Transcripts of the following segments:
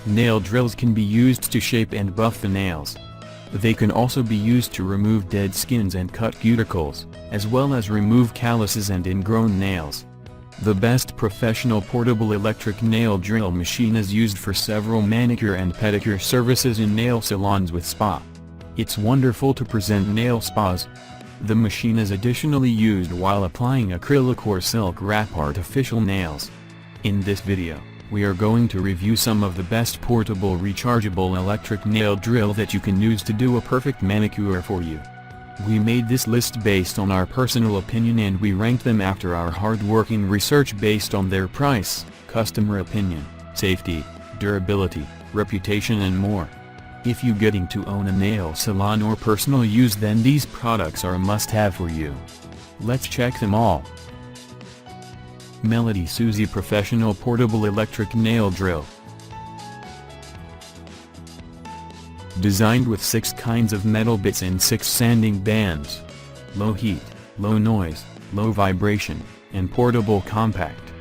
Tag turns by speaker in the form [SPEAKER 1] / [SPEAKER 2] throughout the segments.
[SPEAKER 1] Nail drills can be used to shape and buff the nails. They can also be used to remove dead skins and cut cuticles, as well as remove calluses and ingrown nails. The best professional portable electric nail drill machine is used for several manicure and pedicure services in nail salons with spa. It's wonderful to present nail spas. The machine is additionally used while applying acrylic or silk wrap artificial nails. In this video, we are going to review some of the best portable rechargeable electric nail drill that you can use to do a perfect manicure for you. We made this list based on our personal opinion and we ranked them after our hard-working research based on their price, customer opinion, safety, durability, reputation and more. If you getting to own a nail salon or personal use, then these products are a must-have for you. Let's check them all. MelodySusie Professional Portable Electric Nail Drill. Designed with 6 kinds of metal bits and 6 sanding bands. Low heat, low noise, low vibration, and portable compact.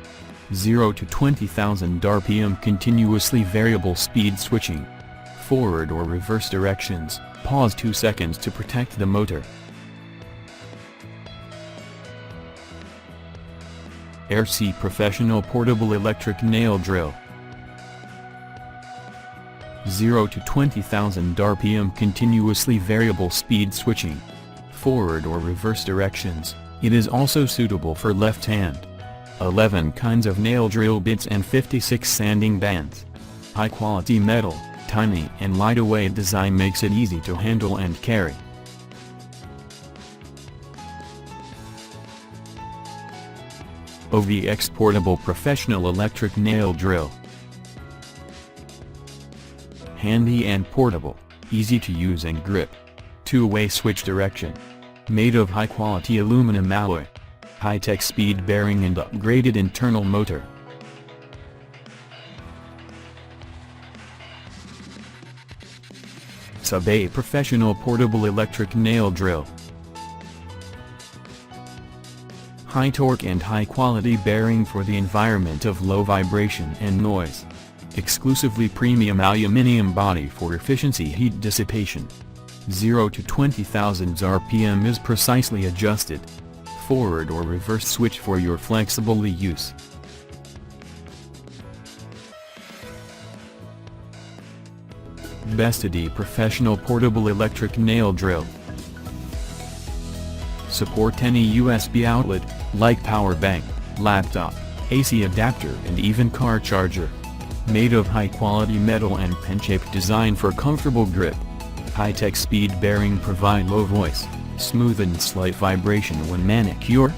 [SPEAKER 1] 0 to 20,000 RPM continuously variable speed switching. Forward or reverse directions, pause 2 seconds to protect the motor. RC Professional Portable Electric Nail Drill. 0 to 20,000 RPM continuously variable speed switching. Forward or reverse directions, it is also suitable for left hand. 11 kinds of nail drill bits and 56 sanding bands. High quality metal, tiny and lightweight design makes it easy to handle and carry. OVX Portable Professional Electric Nail Drill. Handy and portable, easy to use and grip. 2-way switch direction. Made of high-quality aluminum alloy. High-tech speed bearing and upgraded internal motor. Subay Professional Portable Electric Nail Drill. High torque and high quality bearing for the environment of low vibration and noise. Exclusively premium aluminum body for efficiency heat dissipation. 0 to 20,000 RPM is precisely adjusted. Forward or reverse switch for your flexible use. Bestedy Professional Portable Electric Nail Drill. Support any USB outlet, like power bank, laptop, AC adapter and even car charger. Made of high-quality metal and pen-shaped design for comfortable grip. High-tech speed bearing provide low voice, smooth and slight vibration when manicure.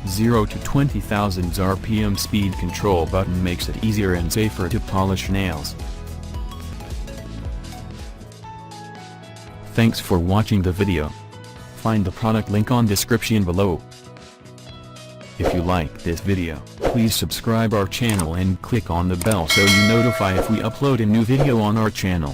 [SPEAKER 1] 0 to 20,000 RPM speed control button makes it easier and safer to polish nails. Thanks for watching the video. Find the product link on description below. If you like this video, please subscribe our channel and click on the bell so you notify if we upload a new video on our channel.